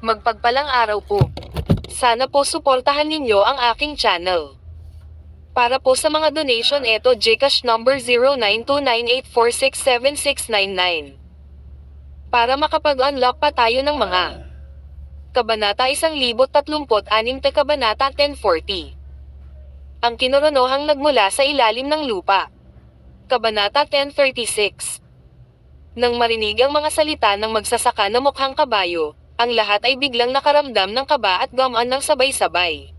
Magpagpalang araw po. Sana po suportahan ninyo ang aking channel. Para po sa mga donation eto GCash number 092984676699. Para makapag-unlock pa tayo ng mga Kabanata 1036 te Kabanata 1040. Ang kinoronohang nagmula sa ilalim ng lupa. Kabanata 1036. Nang marinig ang mga salita ng magsasaka na mukhang kabayo, ang lahat ay biglang nakaramdam ng kaba at gamaan ng sabay-sabay.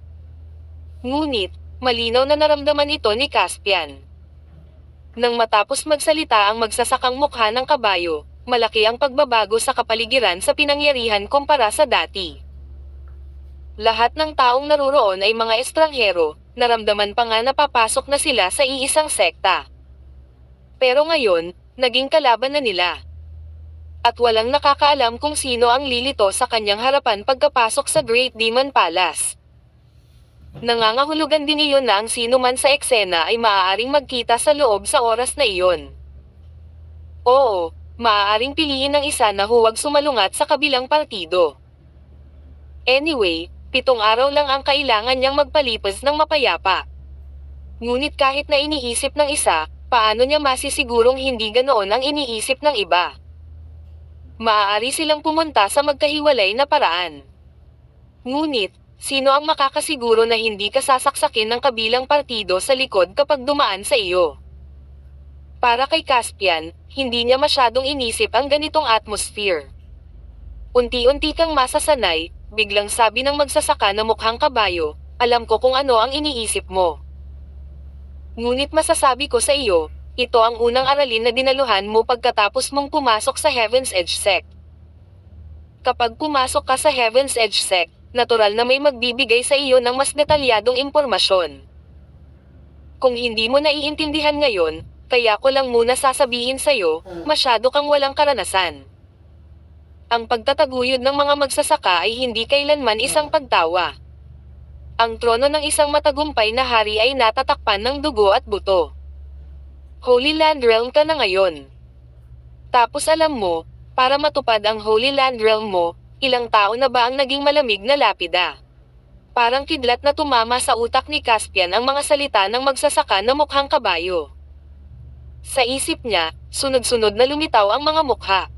Ngunit, malinaw na naramdaman ito ni Caspian. Nang matapos magsalita ang magsasakang mukha ng kabayo, malaki ang pagbabago sa kapaligiran sa pinangyarihan kumpara sa dati. Lahat ng taong naruroon ay mga estranghero, naramdaman pa nga na papasok na sila sa iisang sekta. Pero ngayon, naging kalaban na nila. At walang nakakaalam kung sino ang lilito sa kanyang harapan pagkapasok sa Great Demon Palace. Nangangahulugan din iyon na ang sino man sa eksena ay maaaring magkita sa loob sa oras na iyon. Oo, maaaring piliin ng isa na huwag sumalungat sa kabilang partido. Anyway, 7 araw lang ang kailangan niyang magpalipas ng mapayapa. Ngunit kahit na iniisip ng isa, paano niya masisigurong hindi ganoon ang iniisip ng iba? Maaari silang pumunta sa magkahiwalay na paraan. Ngunit, sino ang makakasiguro na hindi ka sasaksakin ng kabilang partido sa likod kapag dumaan sa iyo? Para kay Caspian, hindi niya masyadong inisip ang ganitong atmosphere. Unti-unti kang masasanay, biglang sabi ng magsasaka na mukhang kabayo, alam ko kung ano ang iniisip mo. Ngunit masasabi ko sa iyo, ito ang unang aralin na dinaluhan mo pagkatapos mong pumasok sa Heaven's Edge Sect. Kapag pumasok ka sa Heaven's Edge Sect, natural na may magbibigay sa iyo ng mas detalyadong impormasyon. Kung hindi mo naiintindihan ngayon, kaya ko lang muna sasabihin sa iyo, masyado kang walang karanasan. Ang pagtataguyod ng mga magsasaka ay hindi kailanman isang pagtawa. Ang trono ng isang matagumpay na hari ay natatakpan ng dugo at buto. Holy Land Realm ka na ngayon. Tapos alam mo, para matupad ang Holy Land Realm mo, ilang tao na ba ang naging malamig na lapida? Parang kidlat na tumama sa utak ni Caspian ang mga salita ng magsasaka na mukhang kabayo. Sa isip niya, sunod-sunod na lumitaw ang mga mukha.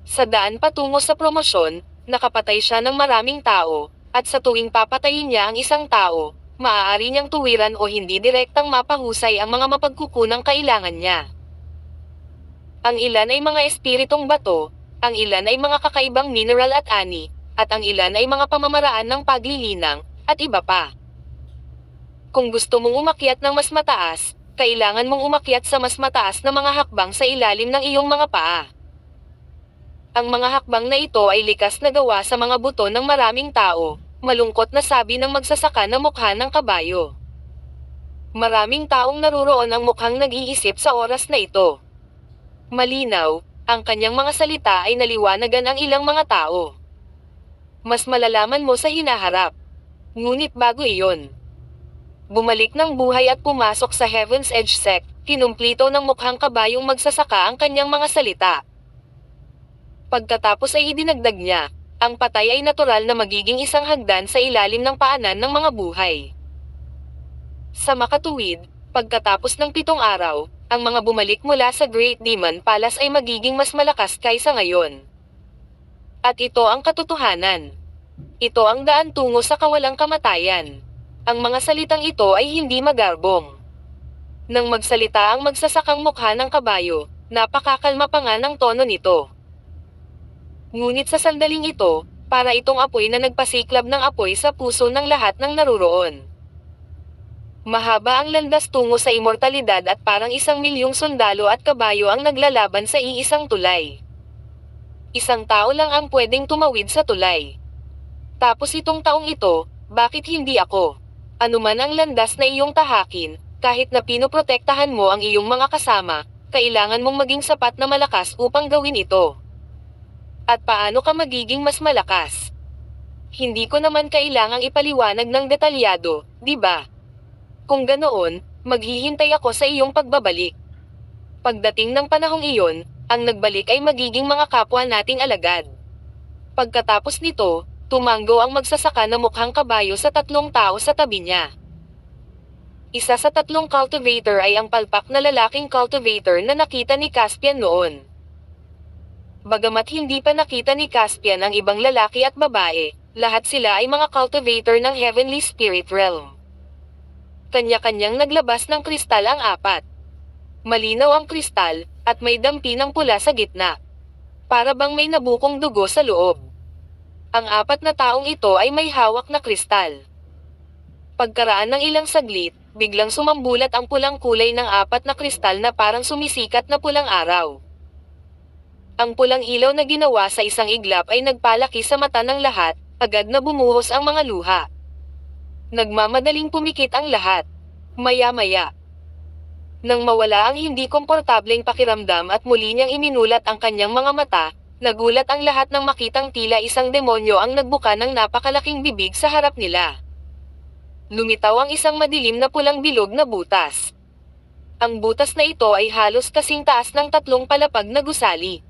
Sa daan patungo sa promosyon, nakapatay siya ng maraming tao, at sa tuwing papatayin niya ang isang tao, maaari niyang tuwiran o hindi direktang mapahusay ang mga mapagkukunang kailangan niya. Ang ilan ay mga espiritong bato, ang ilan ay mga kakaibang mineral at ani, at ang ilan ay mga pamamaraan ng paglilinang, at iba pa. Kung gusto mong umakyat ng mas mataas, kailangan mong umakyat sa mas mataas na mga hakbang sa ilalim ng iyong mga paa. Ang mga hakbang na ito ay likas na gawa sa mga buto ng maraming tao, malungkot na sabi ng magsasaka na mukha ng kabayo. Maraming taong naruroon ang mukhang nag-iisip sa oras na ito. Malinaw, ang kanyang mga salita ay naliwanagan ang ilang mga tao. Mas malalaman mo sa hinaharap. Ngunit bago iyon, bumalik ng buhay at pumasok sa Heaven's Edge Sect, kinumplito ng mukhang kabayong magsasaka ang kanyang mga salita. Pagkatapos ay idinagdag niya, ang patay ay natural na magiging isang hagdan sa ilalim ng paanan ng mga buhay. Sa makatuwid, pagkatapos ng 7 araw, ang mga bumalik mula sa Great Demon Palace ay magiging mas malakas kaysa ngayon. At ito ang katotohanan. Ito ang daan tungo sa kawalang kamatayan. Ang mga salitang ito ay hindi magarbong. Nang magsalita ang magsasakang mukha ng kabayo, napakakalma pa nga ng tono nito. Ngunit sa sandaling ito, para itong apoy na nagpasiklab ng apoy sa puso ng lahat ng naruroon. Mahaba ang landas tungo sa immortalidad at parang 1,000,000 sundalo at kabayo ang naglalaban sa iisang tulay. Isang tao lang ang pwedeng tumawid sa tulay. Tapos itong taong ito, bakit hindi ako? Anuman ang landas na iyong tahakin, kahit na pinoprotektahan mo ang iyong mga kasama, kailangan mong maging sapat na malakas upang gawin ito. At paano ka magiging mas malakas? Hindi ko naman kailangang ipaliwanag ng detalyado, di ba? Kung ganoon, maghihintay ako sa iyong pagbabalik. Pagdating ng panahong iyon, ang nagbalik ay magiging mga kapwa nating alagad. Pagkatapos nito, tumanggo ang magsasaka na mukhang kabayo sa 3 tao sa tabi niya. Isa sa 3 cultivator ay ang palpak na lalaking cultivator na nakita ni Caspian noon. Bagamat hindi pa nakita ni Caspian ang ibang lalaki at babae, lahat sila ay mga cultivator ng Heavenly Spirit Realm. Kanya-kanyang naglabas ng kristal ang 4. Malinaw ang kristal, at may dampi ng pula sa gitna. Para bang may nabukong dugo sa loob. Ang 4 na taong ito ay may hawak na kristal. Pagkaraan ng ilang saglit, biglang sumambulat ang pulang kulay ng 4 na kristal na parang sumisikat na pulang araw. Ang pulang ilaw na ginawa sa isang iglap ay nagpalaki sa mata ng lahat, agad na bumuhos ang mga luha. Nagmamadaling pumikit ang lahat. Maya-maya, nang mawala ang hindi komportableng pakiramdam at muli niyang iminulat ang kanyang mga mata, nagulat ang lahat nang makitang tila isang demonyo ang nagbuka ng napakalaking bibig sa harap nila. Lumitaw ang isang madilim na pulang bilog na butas. Ang butas na ito ay halos kasing taas ng 3 palapag na gusali.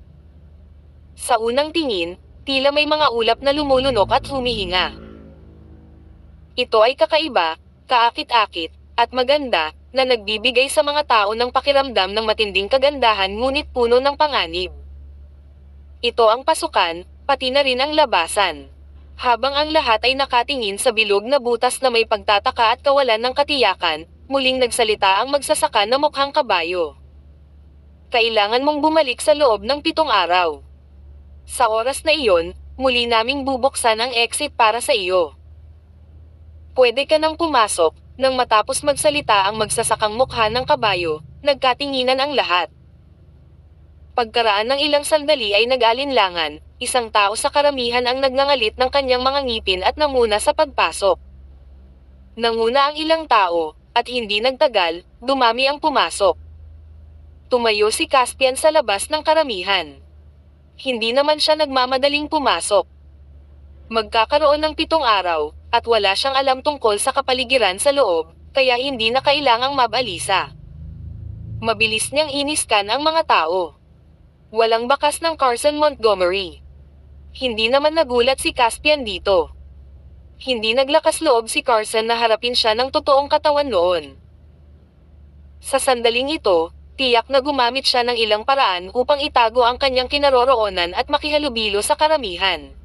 Sa unang tingin, tila may mga ulap na lumulunok at humihinga. Ito ay kakaiba, kaakit-akit, at maganda, na nagbibigay sa mga tao ng pakiramdam ng matinding kagandahan ngunit puno ng panganib. Ito ang pasukan, pati na rin ang labasan. Habang ang lahat ay nakatingin sa bilog na butas na may pagtataka at kawalan ng katiyakan, muling nagsalita ang magsasaka na mukhang kabayo. Kailangan mong bumalik sa loob ng 7 araw. Sa oras na iyon, muli naming bubuksan ang exit para sa iyo. Pwede ka nang pumasok. Nang matapos magsalita ang magsasakang mukha ng kabayo, nagkatinginan ang lahat. Pagkaraan ng ilang sandali ay nag-alinlangan, isang tao sa karamihan ang nagngangalit ng kanyang mga ngipin at nanguna sa pagpasok. Nanguna ang ilang tao, at hindi nagtagal, dumami ang pumasok. Tumayo si Caspian sa labas ng karamihan. Hindi naman siya nagmamadaling pumasok. Magkakaroon ng 7 araw, at wala siyang alam tungkol sa kapaligiran sa loob, kaya hindi na kailangang mabalisa. Mabilis niyang iniskan ang mga tao. Walang bakas ng Carson Montgomery. Hindi naman nagulat si Caspian dito. Hindi naglakas loob si Carson na harapin siya ng totoong katawan noon. Sa sandaling ito, tiyak na gumamit siya ng ilang paraan upang itago ang kanyang kinaroroonan at makihalubilo sa karamihan.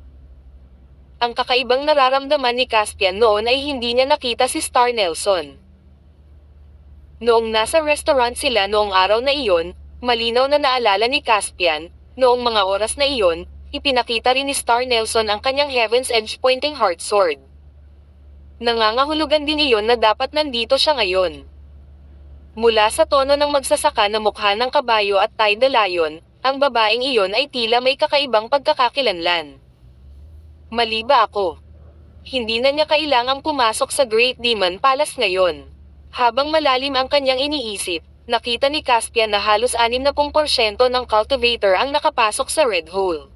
Ang kakaibang nararamdaman ni Caspian noon ay hindi niya nakita si Star Nelson. Noong nasa restaurant sila noong araw na iyon, malinaw na naalala ni Caspian, noong mga oras na iyon, ipinakita rin ni Star Nelson ang kanyang Heaven's Edge pointing heart sword. Nangangahulugan din iyon na dapat nandito siya ngayon. Mula sa tono ng magsasaka na mukha ng kabayo at tie the lion, ang babaeng iyon ay tila may kakaibang pagkakakilanlan. Mali ba ako? Hindi na niya kailangang pumasok sa Great Demon Palace ngayon. Habang malalim ang kanyang iniisip, nakita ni Caspian na halos 60% ng cultivator ang nakapasok sa Red Hole.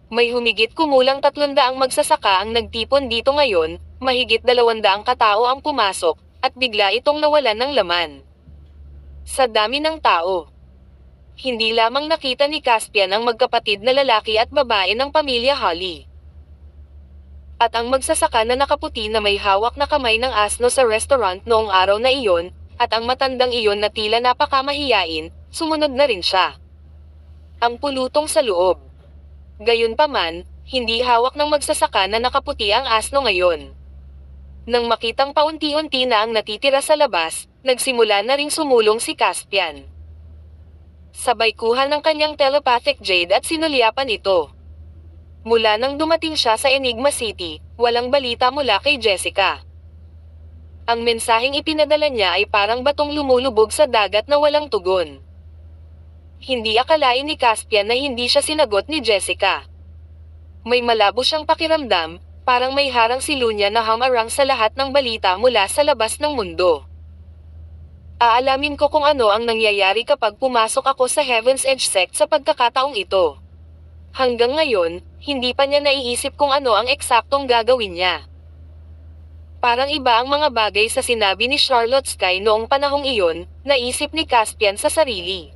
May humigit kumulang 300 magsasaka ang nagtipon dito ngayon, mahigit 200 katao ang pumasok, at bigla itong nawalan ng laman. Sa dami ng tao, hindi lamang nakita ni Caspian ang magkapatid na lalaki at babae ng pamilya Holly. At ang magsasaka na nakaputi na may hawak na kamay ng asno sa restaurant noong araw na iyon, at ang matandang iyon na tila napakamahiyain, sumunod na rin siya. Ang pulutong sa loob. Gayunpaman, hindi hawak ng magsasaka na nakaputi ang asno ngayon. Nang makitang paunti-unti na ang natitira sa labas, nagsimula na ring sumulong si Caspian. Sabay kuha ng kanyang telepathic jade at sinulyapan ito. Mula nang dumating siya sa Enigma City, walang balita mula kay Jessica. Ang mensaheng ipinadala niya ay parang batong lumulubog sa dagat na walang tugon. Hindi akalain ni Caspian na hindi siya sinagot ni Jessica. May malabo siyang pakiramdam, parang may harang silunya na hamarang sa lahat ng balita mula sa labas ng mundo. Aalamin ko kung ano ang nangyayari kapag pumasok ako sa Heaven's Edge sect sa pagkakataong ito. Hanggang ngayon, hindi pa niya naiisip kung ano ang eksaktong gagawin niya. Parang iba ang mga bagay sa sinabi ni Charlotte Sky noong panahong iyon, naisip ni Caspian sa sarili.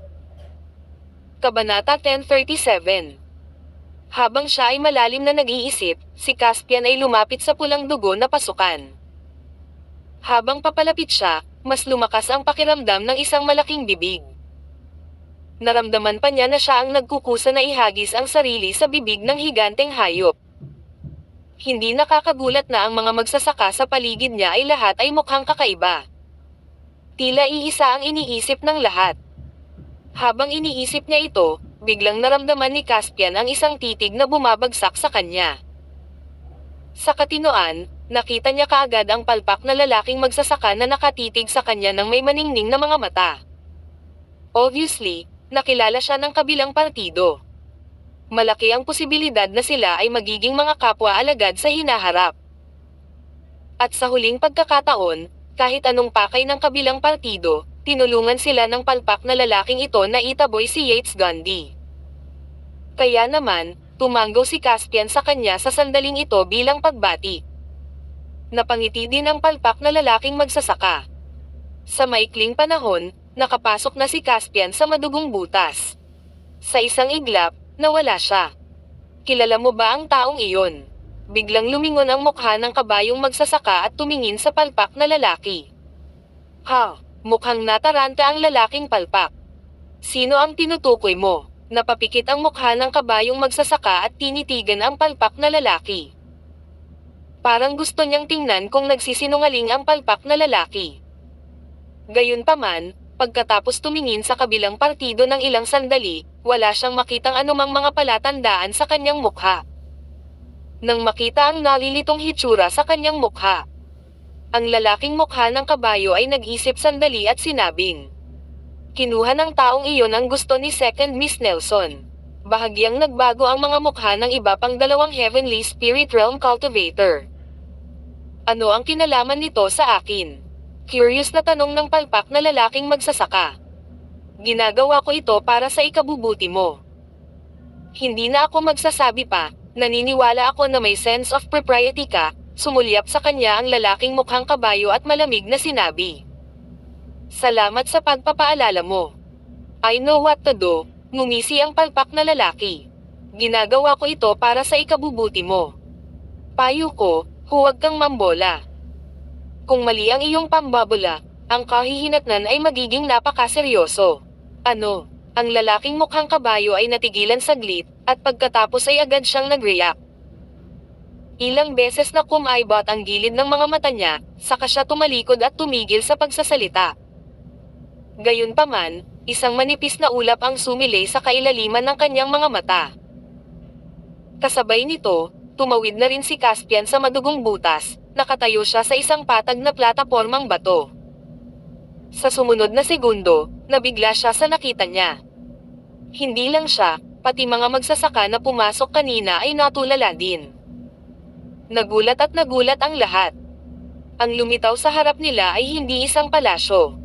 Kabanata 1037. Habang siya ay malalim na nag-iisip, si Caspian ay lumapit sa pulang dugo na pasukan. Habang papalapit siya, mas lumakas ang pakiramdam ng isang malaking bibig. Naramdaman pa niya na siya ang nagkukusa na ihagis ang sarili sa bibig ng higanteng hayop. Hindi nakakagulat na ang mga magsasaka sa paligid niya ay lahat ay mukhang kakaiba. Tila iisa ang iniisip ng lahat. Habang iniisip niya ito, biglang naramdaman ni Caspian ang isang titig na bumabagsak sa kanya. Sa katinoan, nakita niya kaagad ang palpak na lalaking magsasaka na nakatitig sa kanya ng may maningning na mga mata. Obviously, nakilala siya ng kabilang partido. Malaki ang posibilidad na sila ay magiging mga kapwa-alagad sa hinaharap. At sa huling pagkakataon, kahit anong pakay ng kabilang partido, tinulungan sila ng palpak na lalaking ito na itaboy si Yates Gundy. Kaya naman, tumanggo si Caspian sa kanya sa sandaling ito bilang pagbati. Napangiti din ang palpak na lalaking magsasaka. Sa maikling panahon, nakapasok na si Caspian sa madugong butas. Sa isang iglap, nawala siya. Kilala mo ba ang taong iyon? Biglang lumingon ang mukha ng kabayong magsasaka at tumingin sa palpak na lalaki. Ha, mukhang nataranta ang lalaking palpak. Sino ang tinutukoy mo? Napapikit ang mukha ng kabayong magsasaka at tinitigan ang palpak na lalaki. Parang gusto niyang tingnan kung nagsisinungaling ang palpak na lalaki. Gayunpaman, pagkatapos tumingin sa kabilang partido ng ilang sandali, wala siyang makitang anumang mga palatandaan sa kanyang mukha. Nang makita ang nalilitong hitsura sa kanyang mukha, ang lalaking mukha ng kabayo ay nag-isip sandali at sinabing, "Kinuha ng taong iyon ang gusto ni Second Miss Nelson." Bahagyang nagbago ang mga mukha ng iba pang dalawang Heavenly Spirit Realm Cultivator. Ano ang kinalaman nito sa akin? Curious na tanong ng palpak na lalaking magsasaka. Ginagawa ko ito para sa ikabubuti mo. Hindi na ako magsasabi pa, naniniwala ako na may sense of propriety ka, sumulyap sa kanya ang lalaking mukhang kabayo at malamig na sinabi. Salamat sa pagpapaalala mo. I know what to do, ngumisi ang palpak na lalaki. Ginagawa ko ito para sa ikabubuti mo. Payo ko, huwag kang mambola. Kung mali ang iyong pambabola, ang kahihinatnan ay magiging napakaseryoso. Ano? Ang lalaking mukhang kabayo ay natigilan saglit, at pagkatapos ay agad siyang nag-react. Ilang beses na kumaibot ang gilid ng mga mata niya, saka siya tumalikod at tumigil sa pagsasalita. Gayunpaman, isang manipis na ulap ang sumilay sa kailaliman ng kanyang mga mata. Kasabay nito, tumawid na rin si Caspian sa madugong butas, nakatayo siya sa isang patag na platapormang bato. Sa sumunod na segundo, nabigla siya sa nakita niya. Hindi lang siya, pati mga magsasaka na pumasok kanina ay natulala din. Nagulat ang lahat. Ang lumitaw sa harap nila ay hindi isang palasyo.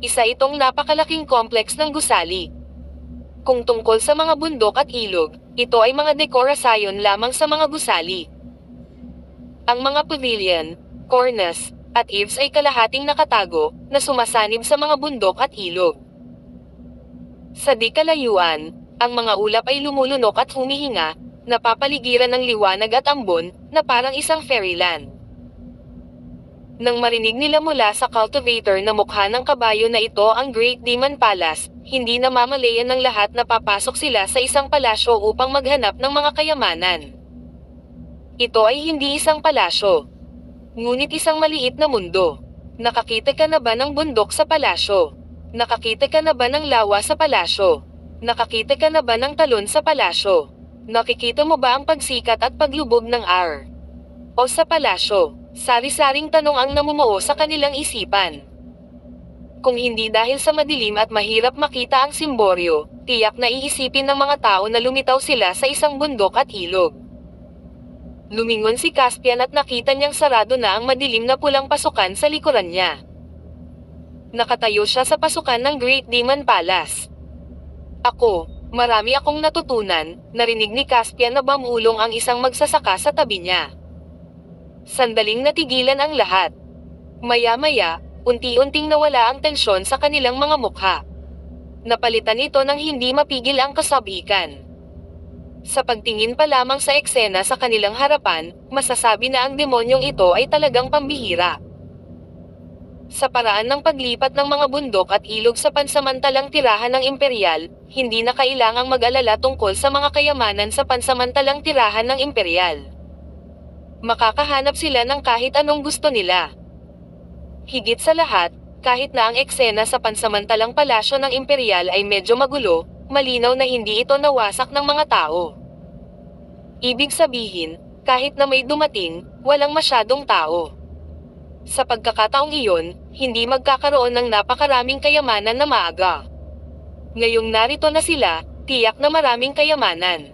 Isa itong napakalaking kompleks ng gusali. Kung tungkol sa mga bundok at ilog, ito ay mga dekorasyon lamang sa mga gusali. Ang mga pavilion, cornice, at eaves ay kalahating nakatago, na sumasanib sa mga bundok at ilog. Sa di kalayuan, ang mga ulap ay lumulunok at humihinga, napapaligiran ng liwanag at ambon, na parang isang fairyland. Nang marinig nila mula sa cultivator na mukha ng kabayo na ito ang Great Demon Palace, hindi na mamalayan ng lahat na papasok sila sa isang palasyo upang maghanap ng mga kayamanan. Ito ay hindi isang palasyo, ngunit isang maliit na mundo. Nakakita ka na ba ng bundok sa palasyo? Nakakita ka na ba ng lawa sa palasyo? Nakakita ka na ba ng talon sa palasyo? Nakikita mo ba ang pagsikat at paglubog ng R? O sa palasyo? Sari-saring tanong ang namumuo sa kanilang isipan. Kung hindi dahil sa madilim at mahirap makita ang simboryo, tiyak na iisipin ng mga tao na lumitaw sila sa isang bundok at ilog. Lumingon si Caspian at nakita niyang sarado na ang madilim na pulang pasukan sa likuran niya. Nakatayo siya sa pasukan ng Great Demon Palace. Marami akong natutunan, narinig ni Caspian na bamulong ang isang magsasaka sa tabi niya. Sandaling natigilan ang lahat. Maya-maya, unti-unting nawala ang tensyon sa kanilang mga mukha. Napalitan ito ng hindi mapigil ang kasabikan. Sa pagtingin pa lamang sa eksena sa kanilang harapan, masasabi na ang demonyong ito ay talagang pambihira. Sa paraan ng paglipat ng mga bundok at ilog sa pansamantalang tirahan ng Imperial, hindi na kailangang mag-alala tungkol sa mga kayamanan sa pansamantalang tirahan ng Imperial. Makakahanap sila ng kahit anong gusto nila. Higit sa lahat, kahit na ang eksena sa pansamantalang palasyo ng Imperial ay medyo magulo, malinaw na hindi ito nawasak ng mga tao. Ibig sabihin, kahit na may dumating, walang masyadong tao. Sa pagkakataong iyon, hindi magkakaroon ng napakaraming kayamanan na maaga. Ngayong narito na sila, tiyak na maraming kayamanan.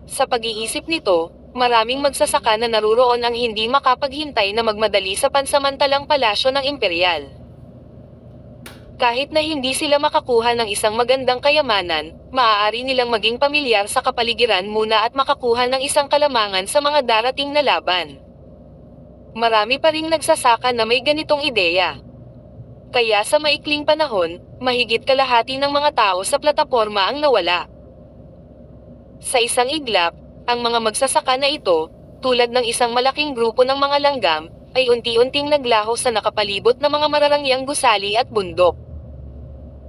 Sa pag-iisip nito, maraming magsasaka na naruroon ang hindi makapaghintay na magmadali sa pansamantalang palasyo ng Imperial. Kahit na hindi sila makakuha ng isang magandang kayamanan, maaari nilang maging pamilyar sa kapaligiran muna at makakuha ng isang kalamangan sa mga darating na laban. Marami pa ring nagsasaka na may ganitong ideya. Kaya sa maikling panahon, mahigit kalahati ng mga tao sa plataporma ang nawala. Sa isang iglap, ang mga magsasaka na ito, tulad ng isang malaking grupo ng mga langgam, ay unti-unting naglaho sa nakapalibot na mga mararangyang gusali at bundok.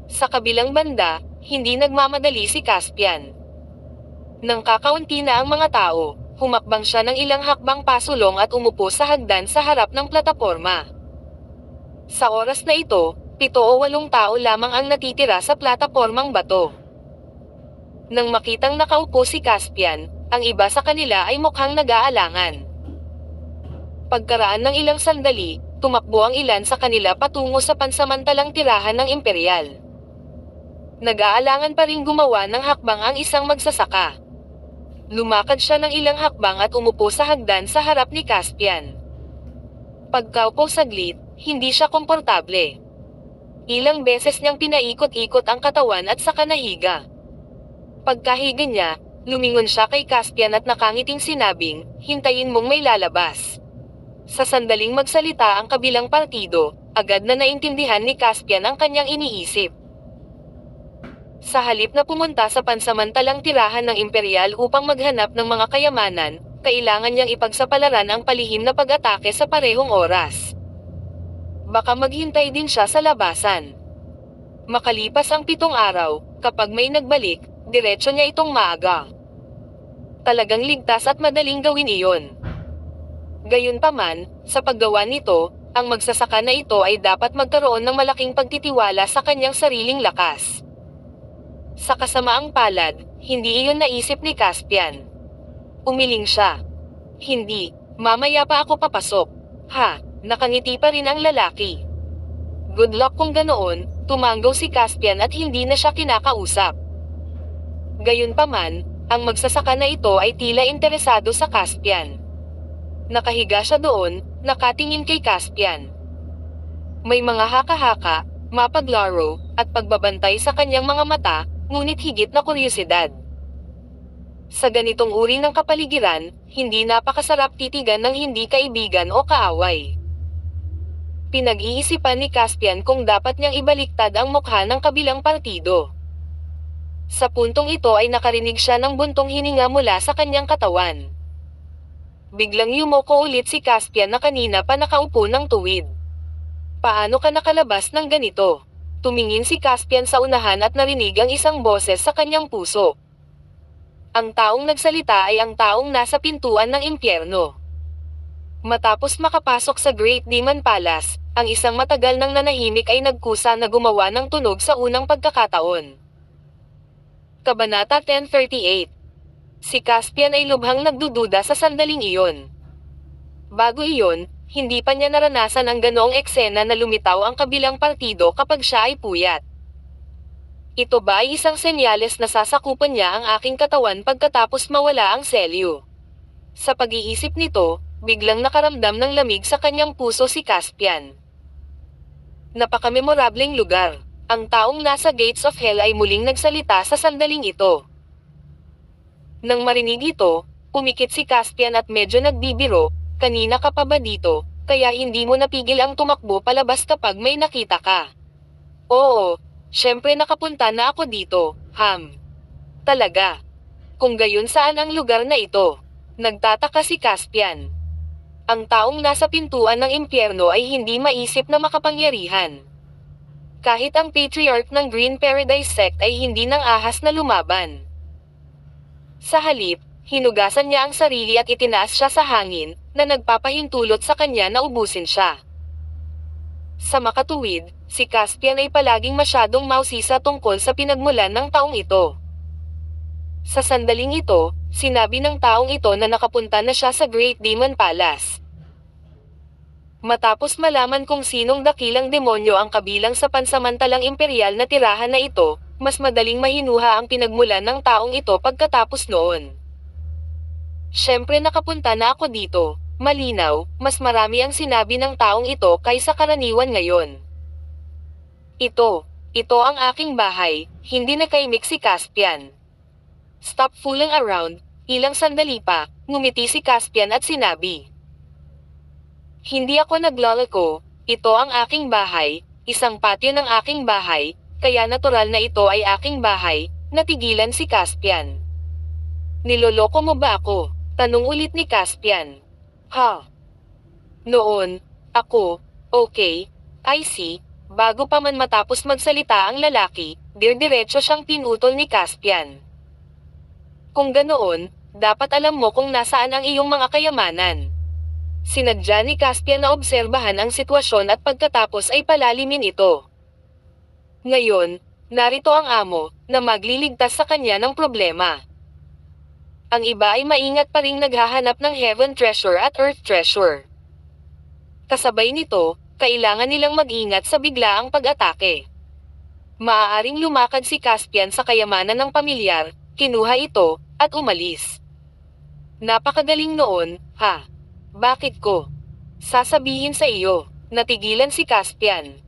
Sa kabilang banda, hindi nagmamadali si Caspian. Nang kakaunti na ang mga tao, humakbang siya ng ilang hakbang pasulong at umupo sa hagdan sa harap ng plataporma. Sa oras na ito, 7 o 8 tao lamang ang natitira sa platapormang bato. Nang makitang nakaupo si Caspian, ang iba sa kanila ay mukhang nag-aalangan. Pagkaraan ng ilang sandali, tumakbo ang ilan sa kanila patungo sa pansamantalang tirahan ng Imperial. Nag-aalangan pa ring gumawa ng hakbang ang isang magsasaka. Lumakad siya ng ilang hakbang at umupo sa hagdan sa harap ni Caspian. Pagkaupo saglit, hindi siya komportable. Ilang beses niyang pinaikot-ikot ang katawan at saka nahiga. Pagkahiga niya, lumingon siya kay Caspian at nakangiting sinabing, "Hintayin mong may lalabas." Sa sandaling magsalita ang kabilang partido, agad na naintindihan ni Caspian ang kanyang iniisip. Sa halip na pumunta sa pansamantalang tirahan ng Imperial upang maghanap ng mga kayamanan, kailangan niyang ipagsapalaran ang palihim na pag-atake sa parehong oras. Baka maghintay din siya sa labasan. Makalipas ang 7 araw, kapag may nagbalik, diretso niya itong maaga. Talagang ligtas at madaling gawin iyon. Gayunpaman, sa paggawa nito, ang magsasaka na ito ay dapat magkaroon ng malaking pagtitiwala sa kanyang sariling lakas. Sa kasamaang palad, hindi iyon naisip ni Caspian. Umiling siya. "Hindi, mamaya pa ako papasok." "Ha?" Nakangiti pa rin ang lalaki. "Good luck kung ganoon," tumanggaw si Caspian at hindi na siya kinakausap. Gayunpaman, ang magsasaka na ito ay tila interesado sa Caspian. Nakahiga siya doon, nakatingin kay Caspian. May mga haka-haka, mapaglaro, at pagbabantay sa kanyang mga mata, ngunit higit na kuryosidad. Sa ganitong uri ng kapaligiran, hindi napakasarap titigan ng hindi kaibigan o kaaway. Pinag-iisipan ni Caspian kung dapat niyang ibaliktad ang mukha ng kabilang partido. Sa puntong ito ay nakarinig siya ng buntong hininga mula sa kanyang katawan. Biglang yumoko ulit si Caspian na kanina pa nakaupo ng tuwid. "Paano ka nakalabas ng ganito?" Tumingin si Caspian sa unahan at narinig ang isang boses sa kanyang puso. Ang taong nagsalita ay ang taong nasa pintuan ng impyerno. Matapos makapasok sa Great Demon Palace, ang isang matagal nang nanahimik ay nagkusa na gumawa ng tunog sa unang pagkakataon. Kabanata 1038. Si Caspian ay lubhang nagdududa sa sandaling iyon. Bago iyon, hindi pa niya naranasan ang ganoong eksena na lumitaw ang kabilang partido kapag siya ay puyat. Ito ba ay isang senyales na sasakupan niya ang aking katawan pagkatapos mawala ang selyo? Sa pag-iisip nito, biglang nakaramdam ng lamig sa kanyang puso si Caspian. Napakamemorableng lugar. Ang taong nasa Gates of Hell ay muling nagsalita sa sandaling ito. Nang marinig ito, pumikit si Caspian at medyo nagbibiro, "Kanina ka pa ba dito, kaya hindi mo napigil ang tumakbo palabas kapag may nakita ka?" "Oo, syempre nakapunta na ako dito, Ham." "Talaga? Kung gayon saan ang lugar na ito? Nagtataka si Caspian. Ang taong nasa pintuan ng impyerno ay hindi maisip na makapangyarihan. Kahit ang patriarch ng Green Paradise Sect ay hindi nang ahas na lumaban. Sa halip, hinugasan niya ang sarili at itinaas siya sa hangin, na nagpapahintulot sa kanya na ubusin siya. Sa makatuwid, si Caspian ay palaging masyadong mausisa tungkol sa pinagmulan ng taong ito. Sa sandaling ito, sinabi ng taong ito na nakapunta na siya sa Great Demon Palace. Matapos malaman kung sinong dakilang demonyo ang kabilang sa pansamantalang imperial na tirahan na ito, mas madaling mahinuha ang pinagmulan ng taong ito pagkatapos noon. Siyempre nakapunta na ako dito, malinaw, mas marami ang sinabi ng taong ito kaysa karaniwan ngayon. Ito ang aking bahay, hindi nakaimik si Caspian. Stop fooling around, ilang sandali pa, ngumiti si Caspian at sinabi. Hindi ako nagloloko, ito ang aking bahay, isang patio ng aking bahay, kaya natural na ito ay aking bahay, natigilan si Caspian. Niloloko mo ba ako? Tanong ulit ni Caspian. Ha? Noon, ako, okay, I see, bago pa man matapos magsalita ang lalaki, diretso siyang pinutol ni Caspian. Kung ganoon, dapat alam mo kung nasaan ang iyong mga kayamanan. Sinadya ni Caspian na obserbahan ang sitwasyon at pagkatapos ay palalimin ito. Ngayon, narito ang amo, na magliligtas sa kanya ng problema. Ang iba ay maingat pa ring naghahanap ng Heaven Treasure at Earth Treasure. Kasabay nito, kailangan nilang mag-ingat sa biglaang pag-atake. Maaaring lumakad si Caspian sa kayamanan ng pamilyar, kinuha ito, at umalis. Napakagaling noon, ha? Bakit ko? Sasabihin sa iyo, natigilan si Caspian.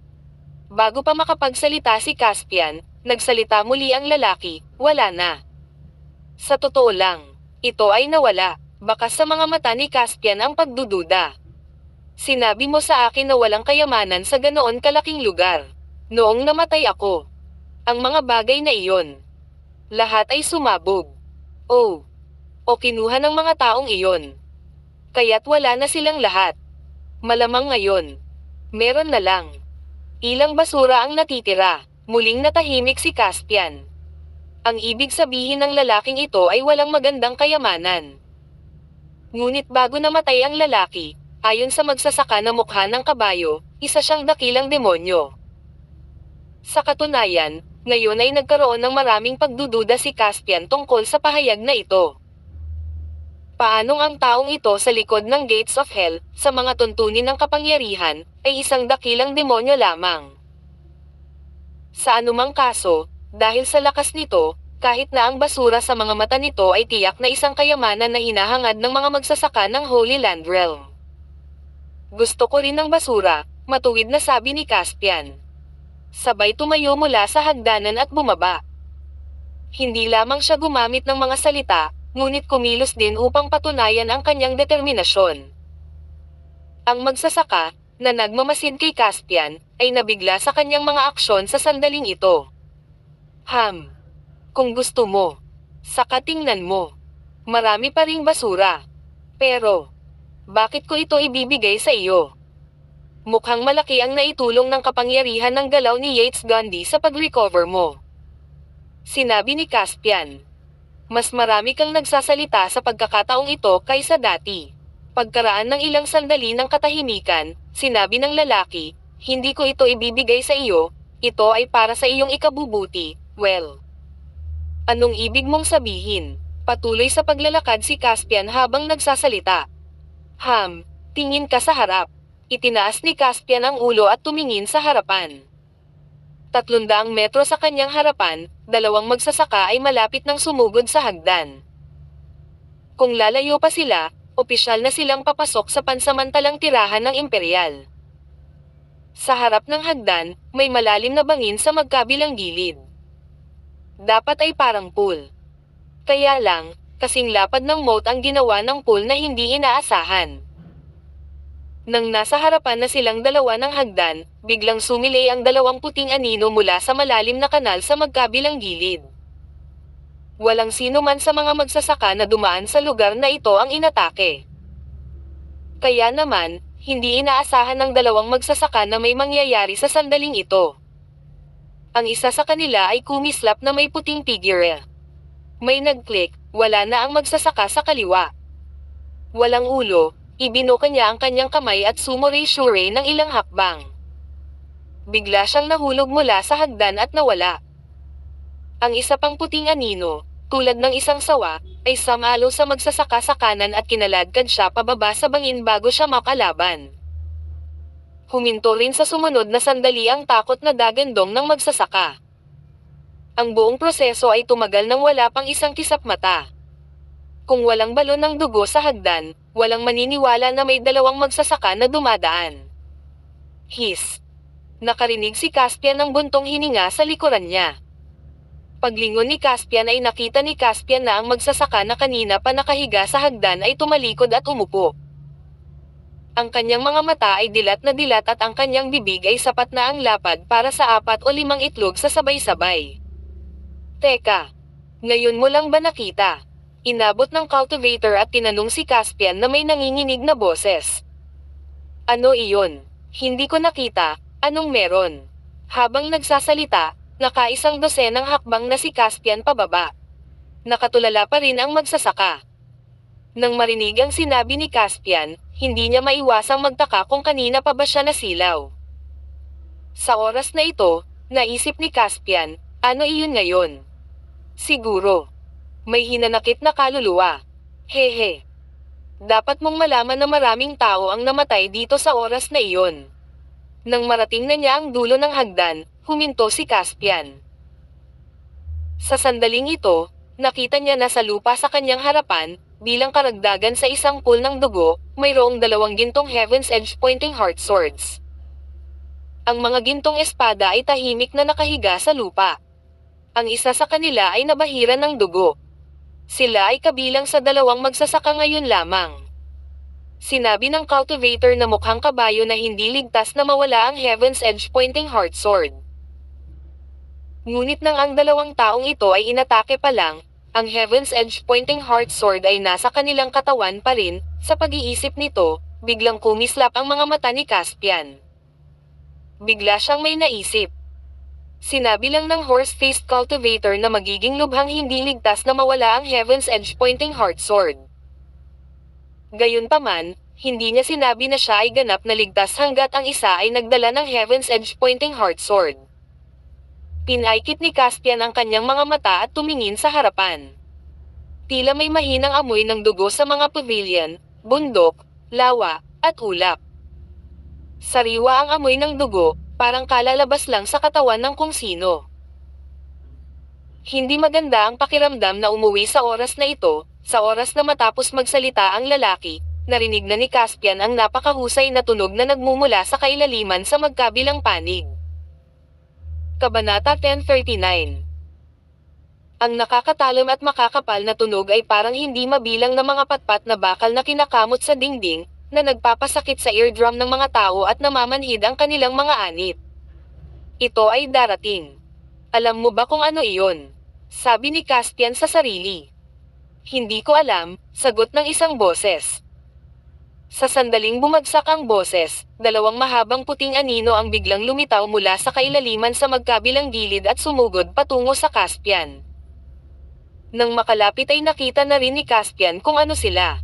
Bago pa makapagsalita si Caspian, nagsalita muli ang lalaki, wala na. Sa totoo lang, ito ay nawala, baka sa mga mata ni Caspian ang pagdududa. Sinabi mo sa akin na walang kayamanan sa ganoon kalaking lugar. Noong namatay ako. Ang mga bagay na iyon. Lahat ay sumabog. O kinuha ng mga taong iyon. Kaya't wala na silang lahat. Malamang ngayon. Meron na lang. Ilang basura ang natitira. Muling natahimik si Caspian. Ang ibig sabihin ng lalaking ito ay walang magandang kayamanan. Ngunit bago namatay ang lalaki, ayon sa magsasaka na mukha ng kabayo, isa siyang dakilang demonyo. Sa katunayan, ngayon ay nagkaroon ng maraming pagdududa si Caspian tungkol sa pahayag na ito. Paanong ang taong ito sa likod ng Gates of Hell, sa mga tuntunin ng kapangyarihan, ay isang dakilang demonyo lamang? Sa anumang kaso, dahil sa lakas nito, kahit na ang basura sa mga mata nito ay tiyak na isang kayamanan na hinahangad ng mga magsasaka ng Holy Land Realm. Gusto ko rin ng basura, matuwid na sabi ni Caspian. Sabay tumayo mula sa hagdanan at bumaba. Hindi lamang siya gumamit ng mga salita, ngunit kumilos din upang patunayan ang kanyang determinasyon. Ang magsasaka, na nagmamasid kay Caspian, ay nabigla sa kanyang mga aksyon sa sandaling ito. Kung gusto mo, saka tingnan mo. Marami pa ring basura. Pero, bakit ko ito ibibigay sa iyo? Mukhang malaki ang naitulong ng kapangyarihan ng galaw ni Yates Gundy sa pag-recover mo. Sinabi ni Caspian. Mas marami kang nagsasalita sa pagkakataong ito kaysa dati. Pagkaraan ng ilang sandali ng katahimikan, sinabi ng lalaki, hindi ko ito ibibigay sa iyo, ito ay para sa iyong ikabubuti. Well, anong ibig mong sabihin? Patuloy sa paglalakad si Caspian habang nagsasalita. Tingin ka sa harap. Itinaas ni Caspian ang ulo at tumingin sa harapan. 300 metro sa kanyang harapan, dalawang magsasaka ay malapit ng sumugod sa hagdan. Kung lalayo pa sila, opisyal na silang papasok sa pansamantalang tirahan ng imperial. Sa harap ng hagdan, may malalim na bangin sa magkabilang gilid. Dapat ay parang pool. Kaya lang, kasing lapad ng moat ang ginawa ng pool na hindi inaasahan. Nang nasa harapan na silang dalawa ng hagdan, biglang sumilay ang dalawang puting anino mula sa malalim na kanal sa magkabilang gilid. Walang sino man sa mga magsasaka na dumaan sa lugar na ito ang inatake. Kaya naman, hindi inaasahan ng dalawang magsasaka na may mangyayari sa sandaling ito. Ang isa sa kanila ay kumislap na may puting figure. May nag-click, wala na ang magsasaka sa kaliwa. Walang ulo, ibinuka niya ang kanyang kamay at sumure-sure ng ilang hakbang. Bigla siyang nahulog mula sa hagdan at nawala. Ang isa pang puting anino, tulad ng isang sawa, ay samalo sa magsasaka sa kanan at kinaladkad siya pababa sa bangin bago siya makalaban. Huminto rin sa sumunod na sandali ang takot na dagandong ng magsasaka. Ang buong proseso ay tumagal ng wala pang isang kisap mata. Kung walang balon ng dugo sa hagdan, walang maniniwala na may dalawang magsasaka na dumadaan. His. Nakarinig si Caspian ng buntong hininga sa likuran niya. Paglingon ni Caspian ay nakita ni Caspian na ang magsasaka na kanina pa nakahiga sa hagdan ay tumalikod at umupo. Ang kanyang mga mata ay dilat na dilat at ang kanyang bibig ay sapat na ang lapad para sa 4 o 5 itlog sa sabay-sabay. Teka, ngayon mo lang ba nakita? Inabot ng cultivator at tinanong si Caspian na may nanginginig na boses. Ano iyon? Hindi ko nakita, anong meron? Habang nagsasalita, nakaisang dosenang hakbang na si Caspian pababa. Nakatulala pa rin ang magsasaka. Nang marinig ang sinabi ni Caspian, hindi niya maiwasang magtaka kung kanina pa ba siya nasilaw. Sa oras na ito, naisip ni Caspian, ano iyon ngayon? Siguro. May hinanakit na kaluluwa. Hehe. Dapat mong malaman na maraming tao ang namatay dito sa oras na iyon. Nang marating na niya ang dulo ng hagdan, huminto si Caspian. Sa sandaling ito, nakita niya na sa lupa sa kanyang harapan, bilang karagdagan sa isang pool ng dugo, mayroong 2 gintong Heaven's Edge pointing heart swords. Ang mga gintong espada ay tahimik na nakahiga sa lupa. Ang isa sa kanila ay nabahiran ng dugo. Sila ay kabilang sa 2 magsasaka ngayon lamang. Sinabi ng cultivator na mukhang kabayo na hindi ligtas na mawala ang Heaven's Edge pointing heart sword. Ngunit nang ang 2 taong ito ay inatake pa lang, ang Heaven's Edge pointing heart sword ay nasa kanilang katawan pa rin. Sa pag-iisip nito, biglang kumislap ang mga mata ni Caspian. Bigla siyang may naisip. Sinabi lang ng horse-faced cultivator na magiging lubhang hindi ligtas na mawala ang Heaven's Edge pointing heart sword. Gayunpaman, hindi niya sinabi na siya ay ganap na ligtas hanggat ang isa ay nagdala ng Heaven's Edge pointing heart sword. Pinaikit ni Caspian ang kanyang mga mata at tumingin sa harapan. Tila may mahinang amoy ng dugo sa mga pavilion, bundok, lawa, at ulap. Sariwa ang amoy ng dugo, parang kalalabas lang sa katawan ng kung sino. Hindi maganda ang pakiramdam na umuwi sa oras na ito. Sa oras na matapos magsalita ang lalaki, narinig na ni Caspian ang napakahusay na tunog na nagmumula sa kailaliman sa magkabilang panig. Kabanata 1039. Ang nakakatalam at makakapal na tunog ay parang hindi mabilang na mga patpat na bakal na kinakamot sa dingding, na nagpapasakit sa eardrum ng mga tao at namamanhid ang kanilang mga anit. Ito ay darating. Alam mo ba kung ano iyon? Sabi ni Caspian sa sarili. Hindi ko alam, sagot ng isang boses. Sa sandaling bumagsak ang boses, 2 mahabang puting anino ang biglang lumitaw mula sa kailaliman sa magkabilang gilid at sumugod patungo sa Caspian. Nang makalapit ay nakita na rin ni Caspian kung ano sila.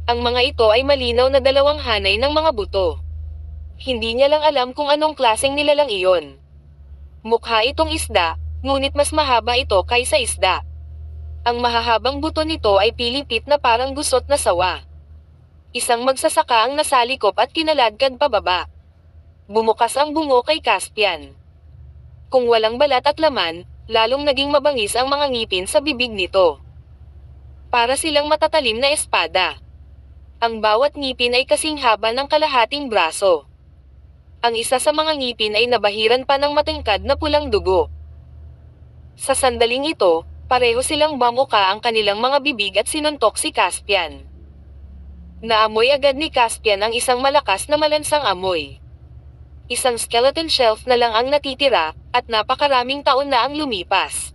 Ang mga ito ay malinaw na 2 hanay ng mga buto. Hindi niya lang alam kung anong klaseng nilalang iyon. Mukha itong isda, ngunit mas mahaba ito kaysa isda. Ang mahahabang buto nito ay pilipit na parang gusot na sawa. Isang magsasaka ang nasalikop at kinaladkad pababa. Bumukas ang bungo kay Caspian. Kung walang balat at laman, lalong naging mabangis ang mga ngipin sa bibig nito. Para silang matatalim na espada. Ang bawat ngipin ay kasing haba ng kalahating braso. Ang isa sa mga ngipin ay nabahiran pa ng matingkad na pulang dugo. Sa sandaling ito, pareho silang bamuka ang kanilang mga bibig at sinuntok si Caspian. Naamoy agad ni Caspian ang isang malakas na malansang amoy. Isang skeleton shelf na lang ang natitira, at napakaraming taon na ang lumipas.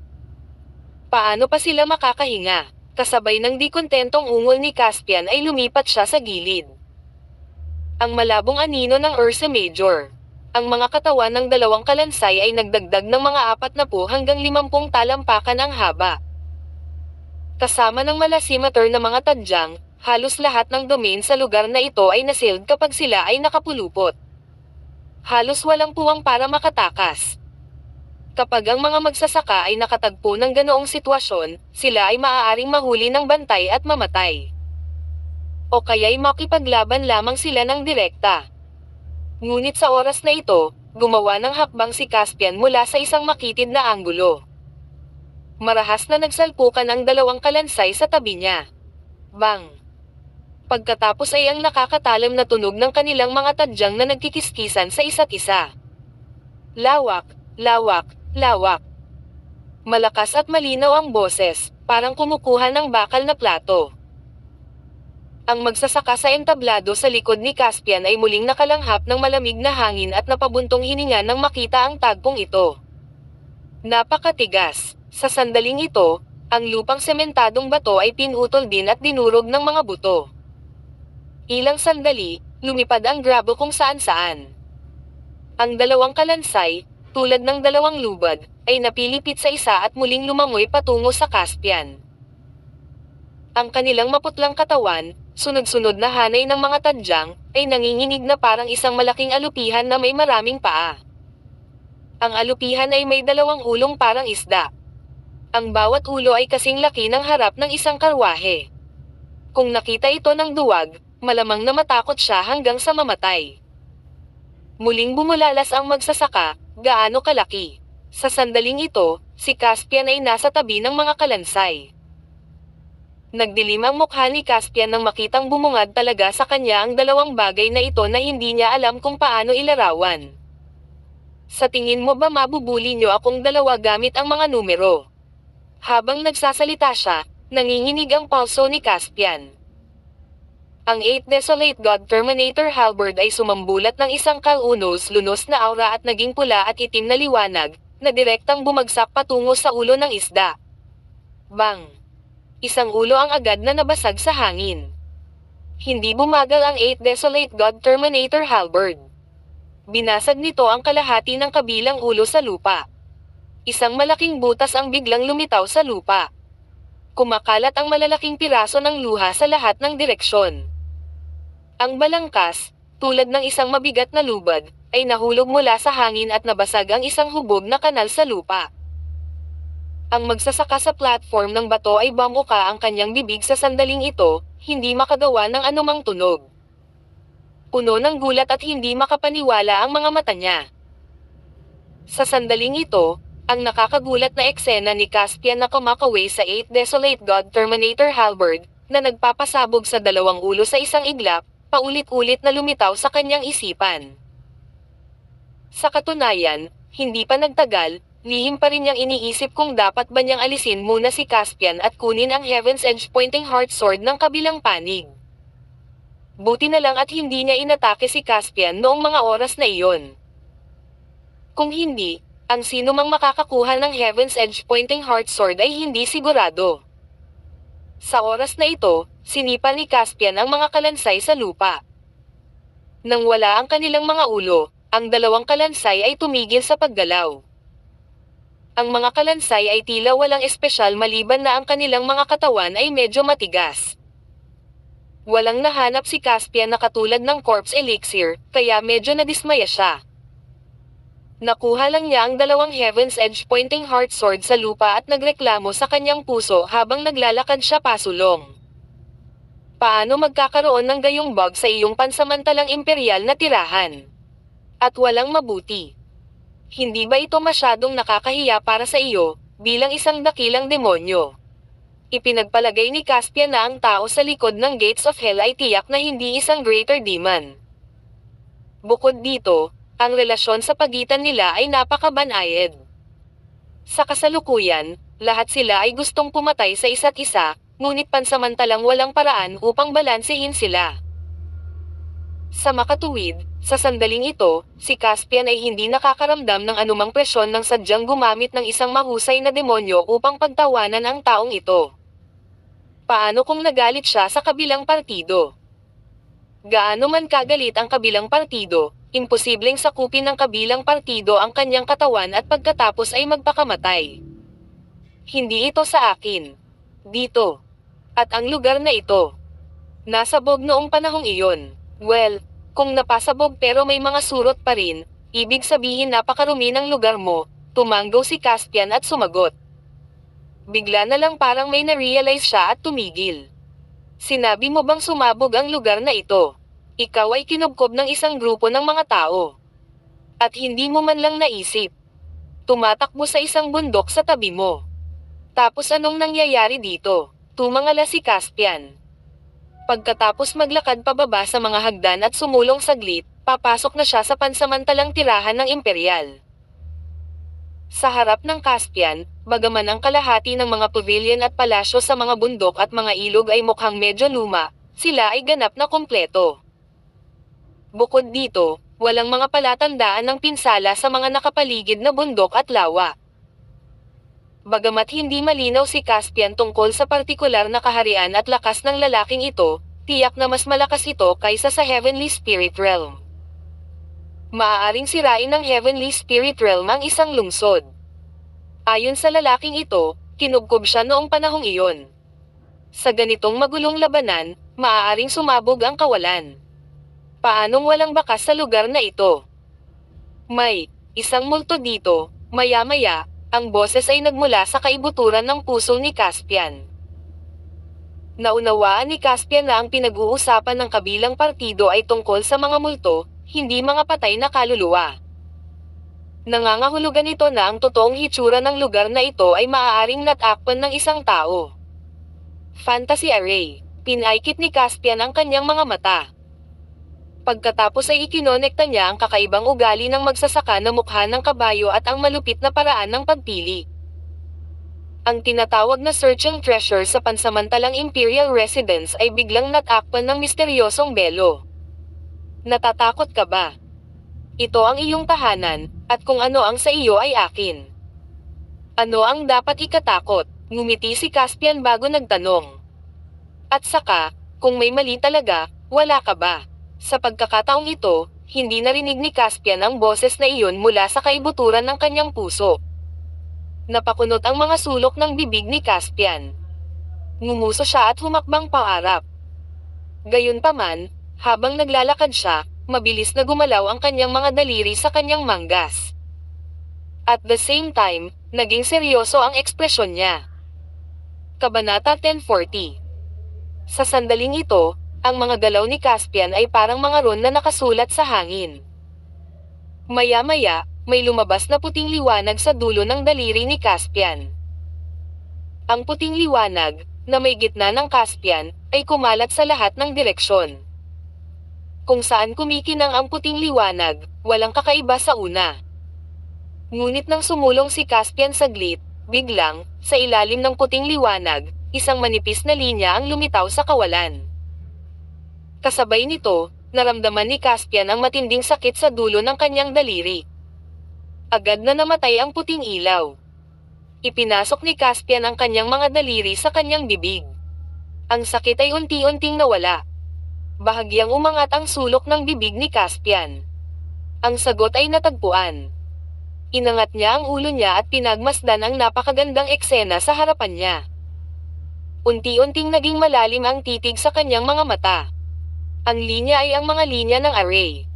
Paano pa sila makakahinga? Kasabay ng di kontentong ungol ni Caspian ay lumipat siya sa gilid. Ang malabong anino ng Ursa Major. Ang mga katawan ng dalawang kalansay ay nagdagdag ng mga 40 hanggang 50 talampakan ang haba. Kasama ng malasimator na mga tadyang, halos lahat ng domain sa lugar na ito ay nasild kapag sila ay nakapulupot. Halos walang puwang para makatakas. Kapag ang mga magsasaka ay nakatagpo ng ganoong sitwasyon, sila ay maaaring mahuli ng bantay at mamatay. O kaya'y makipaglaban lamang sila ng direkta. Ngunit sa oras na ito, gumawa ng hakbang si Caspian mula sa isang makitid na anggulo. Marahas na nagsalpukan ang dalawang kalansay sa tabi niya. Bang! Pagkatapos ay ang nakakatalam na tunog ng kanilang mga tadyang na nagkikiskisan sa isa't isa. Lawak, lawak, lawak. Malakas at malinaw ang boses, parang kumukuha ng bakal na plato. Ang magsasaka sa entablado sa likod ni Caspian ay muling nakalanghap ng malamig na hangin at napabuntong hininga nang makita ang tagpong ito. Napakatigas. Sa sandaling ito, ang lupang sementadong bato ay pinutol din at dinurog ng mga buto. Ilang sandali, lumipad ang grabo kung saan-saan. Ang dalawang kalansay, tulad ng dalawang lubad, ay napilipit sa isa at muling lumangoy patungo sa Caspian. Ang kanilang maputlang katawan, sunod-sunod na hanay ng mga tadyang, ay nanginginig na parang isang malaking alupihan na may maraming paa. Ang alupihan ay may dalawang ulong parang isda. Ang bawat ulo ay kasing laki ng harap ng isang karwahe. Kung nakita ito ng duwag, malamang na matakot siya hanggang sa mamatay. Muling bumulalas ang magsasaka, gaano kalaki. Sa sandaling ito, si Caspian ay nasa tabi ng mga kalansay. Nagdilim ang mukha ni Caspian nang makitang bumungad talaga sa kanya ang dalawang bagay na ito na hindi niya alam kung paano ilarawan. Sa tingin mo ba mabubuli niyo akong dalawa gamit ang mga numero? Habang nagsasalita siya, nanginginig ang pulso ni Caspian. Ang 8 Desolate God Terminator Halberd ay sumambulat ng isang kalunos-lunos na aura at naging pula at itim na liwanag, na direktang bumagsak patungo sa ulo ng isda. Bang! Isang ulo ang agad na nabasag sa hangin. Hindi bumagal ang 8 Desolate God Terminator Halberd. Binasag nito ang kalahati ng kabilang ulo sa lupa. Isang malaking butas ang biglang lumitaw sa lupa. Kumakalat ang malalaking piraso ng luha sa lahat ng direksyon. Ang balangkas, tulad ng isang mabigat na lubad, ay nahulog mula sa hangin at nabasag ang isang hubog na kanal sa lupa. Ang magsasaka sa platform ng bato ay bamuka ang kanyang bibig sa sandaling ito, hindi makagawa ng anumang tunog. Puno ng gulat at hindi makapaniwala ang mga mata niya. Sa sandaling ito, ang nakakagulat na eksena ni Caspian na kumakaway sa 8 Desolate God Terminator Halberd, na nagpapasabog sa dalawang ulo sa isang iglap, paulit-ulit na lumitaw sa kanyang isipan. Sa katunayan, hindi pa nagtagal, lihim pa rin niyang iniisip kung dapat ba niyang alisin muna si Caspian at kunin ang Heaven's Edge Pointing Heart Sword ng kabilang panig. Buti na lang at hindi niya inatake si Caspian noong mga oras na iyon. Kung hindi, ang sino mang makakakuha ng Heaven's Edge Pointing Heart Sword ay hindi sigurado. Sa oras na ito, sinipal ni Caspian ang mga kalansay sa lupa. Nang wala ang kanilang mga ulo, ang dalawang kalansay ay tumigil sa paggalaw. Ang mga kalansay ay tila walang espesyal maliban na ang kanilang mga katawan ay medyo matigas. Walang nahanap si Caspian na katulad ng corpse elixir, kaya medyo nadismaya siya. Nakuha lang niya ang dalawang Heaven's Edge Pointing Heart Sword sa lupa at nagreklamo sa kanyang puso habang naglalakad siya pasulong. Paano magkakaroon ng gayong bug sa iyong pansamantalang imperial na tirahan? At walang mabuti. Hindi ba ito masyadong nakakahiya para sa iyo, bilang isang dakilang demonyo? Ipinagpalagay ni Caspian na ang tao sa likod ng Gates of Hell ay tiyak na hindi isang greater demon. Bukod dito, ang relasyon sa pagitan nila ay napakabanayad. Sa kasalukuyan, lahat sila ay gustong pumatay sa isa't isa, ngunit pansamantalang walang paraan upang balansehin sila. Sa makatuwid, Sa sandaling ito, si Caspian ay hindi nakakaramdam ng anumang presyon nang sadyang gumamit ng isang mahusay na demonyo upang pagtawanan ang taong ito. Paano kung nagalit siya sa kabilang partido? Gaano man kagalit ang kabilang partido, imposibleng sakupin ng kabilang partido ang kanyang katawan at pagkatapos ay magpakamatay. Hindi ito sa akin. Dito. At ang lugar na ito. Nasabog noong panahong iyon. Well, kung napasabog pero may mga surot pa rin, ibig sabihin napakarumi ng lugar mo, tumanggo si Caspian at sumagot. Bigla na lang parang may na-realize siya at tumigil. Sinabi mo bang sumabog ang lugar na ito? Ikaw ay kinubkob ng isang grupo ng mga tao. At hindi mo man lang naisip. Tumatakbo sa isang bundok sa tabi mo. Tapos anong nangyayari dito? Tumangala si Caspian. Pagkatapos maglakad pababa sa mga hagdan at sumulong saglit, papasok na siya sa pansamantalang tirahan ng Imperial. Sa harap ng Caspian, bagaman ang kalahati ng mga pavilion at palasyo sa mga bundok at mga ilog ay mukhang medyo luma, sila ay ganap na kompleto. Bukod dito, walang mga palatandaan ng pinsala sa mga nakapaligid na bundok at lawa. Bagamat hindi malinaw si Caspian tungkol sa partikular na kaharian at lakas ng lalaking ito, tiyak na mas malakas ito kaysa sa Heavenly Spirit Realm. Maaaring sirain ng Heavenly Spirit Realm ang isang lungsod. Ayon sa lalaking ito, kinubkob siya noong panahong iyon. Sa ganitong magulong labanan, maaaring sumabog ang kawalan. Paanong walang bakas sa lugar na ito? May isang multo dito, maya-maya, ang boses ay nagmula sa kaibuturan ng puso ni Caspian. Naunawaan ni Caspian na ang pinag-uusapan ng kabilang partido ay tungkol sa mga multo, hindi mga patay na kaluluwa. Nangangahulugan ito na ang totoong hitsura ng lugar na ito ay maaaring natakpan ng isang tao. Fantasy Array. Pinaikit ni Caspian ang kanyang mga mata. Pagkatapos ay ikinonekta niya ang kakaibang ugali ng magsasaka na mukha ng kabayo at ang malupit na paraan ng pagpili. Ang tinatawag na searching treasure sa pansamantalang Imperial Residence ay biglang natakpan ng misteryosong belo. Natatakot ka ba? Ito ang iyong tahanan, at kung ano ang sa iyo ay akin. Ano ang dapat ikatakot? Ngumiti si Caspian bago nagtanong. At saka, kung may mali talaga, wala ka ba? Sa pagkakataong ito, hindi narinig ni Caspian ang boses na iyon mula sa kaibuturan ng kanyang puso. Napakunot ang mga sulok ng bibig ni Caspian. Ngumuso siya at humakbang paarap. Gayunpaman, habang naglalakad siya, mabilis na gumalaw ang kanyang mga daliri sa kanyang manggas. At the same time, naging seryoso ang ekspresyon niya. Kabanata 1040. Sa sandaling ito, ang mga galaw ni Caspian ay parang mga ron na nakasulat sa hangin. Maya-maya, may lumabas na puting liwanag sa dulo ng daliri ni Caspian. Ang puting liwanag, na may gitna ng Caspian, ay kumalat sa lahat ng direksyon. Kung saan kumikinang ang puting liwanag, walang kakaiba sa una. Ngunit nang sumulong si Caspian saglit, biglang, sa ilalim ng puting liwanag, isang manipis na linya ang lumitaw sa kawalan. Kasabay nito, naramdaman ni Caspian ang matinding sakit sa dulo ng kanyang daliri. Agad na namatay ang puting ilaw. Ipinasok ni Caspian ang kanyang mga daliri sa kanyang bibig. Ang sakit ay unti-unting nawala. Bahagyang umangat ang sulok ng bibig ni Caspian. Ang sagot ay natagpuan. Inangat niya ang ulo niya at pinagmasdan ang napakagandang eksena sa harapan niya. Unti-unting naging malalim ang titig sa kanyang mga mata. Ang linya ay ang mga linya ng array.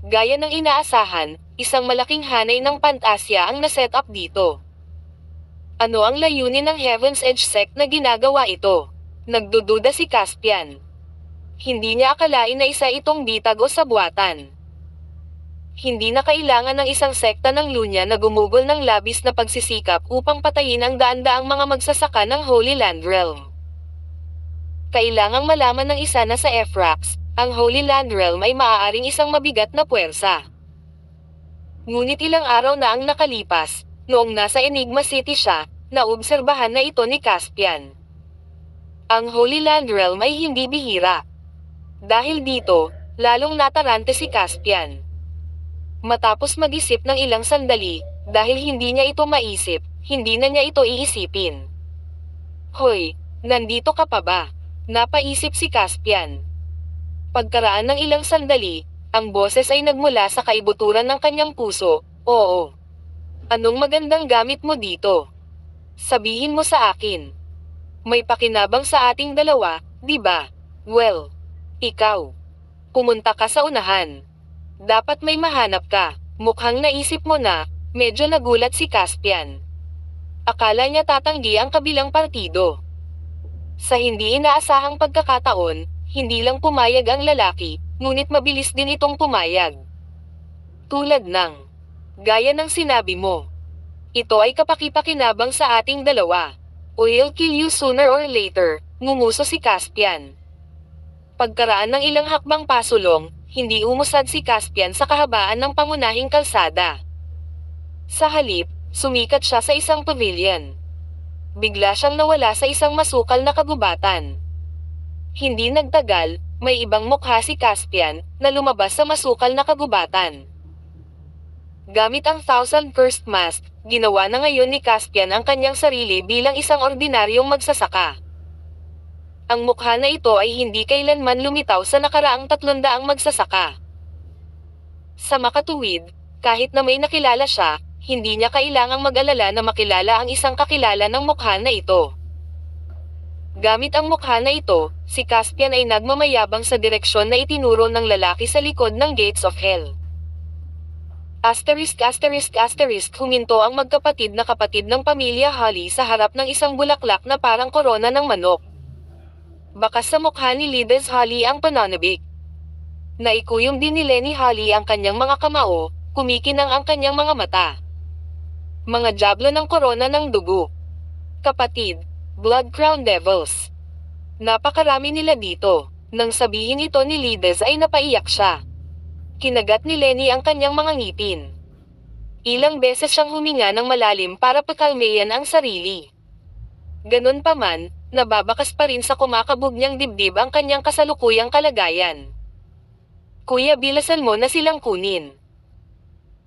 Gaya ng inaasahan, isang malaking hanay ng pantasya ang naset up dito. Ano ang layunin ng Heaven's Edge sect na ginagawa ito? Nagdududa si Caspian. Hindi niya akalain na isa itong bitag o sabwatan. Hindi na kailangan ng isang sekta ng Lunya na gumugol ng labis na pagsisikap upang patayin ang daan-daang mga magsasaka ng Holy Land Realm. Kailangang malaman ng isa na sa Efrax, ang Holy Land Realm ay maaaring isang mabigat na puwersa. Ngunit ilang araw na ang nakalipas, noong nasa Enigma City siya, naobserbahan na ito ni Caspian. Ang Holy Land Realm ay hindi bihira. Dahil dito, Lalong natarante si Caspian. Matapos mag-isip ng ilang sandali, dahil hindi niya ito maisip, hindi na niya ito iisipin. Hoy, nandito ka pa ba? Napaisip si Caspian. Pagkaraan ng ilang sandali, ang boses ay nagmula sa kaibuturan ng kanyang puso. Oo. Anong magandang gamit mo dito? Sabihin mo sa akin. May pakinabang sa ating dalawa, di ba? Well, ikaw. Pumunta ka sa unahan. Dapat may mahanap ka. Mukhang naisip mo na, medyo nagulat si Caspian. Akala niya tatanggi ang kabilang partido. Sa hindi inaasahang pagkakataon, hindi lang pumayag ang lalaki, ngunit mabilis din itong pumayag. Tulad ng, gaya ng sinabi mo. Ito ay kapakipakinabang sa ating dalawa. I'll kill you sooner or later, ngumuso si Caspian. Pagkaraan ng ilang hakbang pasulong, hindi umusad si Caspian sa kahabaan ng pangunahing kalsada. Sa halip, sumikat siya sa isang pavilion. Bigla siyang nawala sa isang masukal na kagubatan. Hindi nagtagal, may ibang mukha si Caspian, na lumabas sa masukal na kagubatan. Gamit ang Thousand First Mask, ginawa na ngayon ni Caspian ang kanyang sarili bilang isang ordinaryong magsasaka. Ang mukha na ito ay hindi kailanman lumitaw sa nakaraang 300 magsasaka. Sa makatuwid, kahit na may nakilala siya, hindi niya kailangang mag-alala na makilala ang isang kakilala ng mukha na ito. Gamit ang mukha na ito, si Caspian ay nagmamayabang sa direksyon na itinuro ng lalaki sa likod ng Gates of Hell. Huminto ang magkapatid na kapatid ng pamilya Holly sa harap ng isang bulaklak na parang korona ng manok. Bakas sa mukha ni Lides Holly ang pananabik. Naikuyom din ni Lenny Holly ang kanyang mga kamao, kumikinang ang kanyang mga mata. Mga jablo ng korona ng dugo. Kapatid, Blood Crown Devils. Napakarami nila dito. Nang sabihin ito ni Lides ay napaiyak siya. Kinagat ni Lenny ang kanyang mga ngipin. Ilang beses siyang huminga ng malalim para pakalmayan ang sarili. Ganun pa man, nababakas pa rin sa kumakabog niyang dibdib ang kanyang kasalukuyang kalagayan. Kuya, bilasan mo na silang kunin.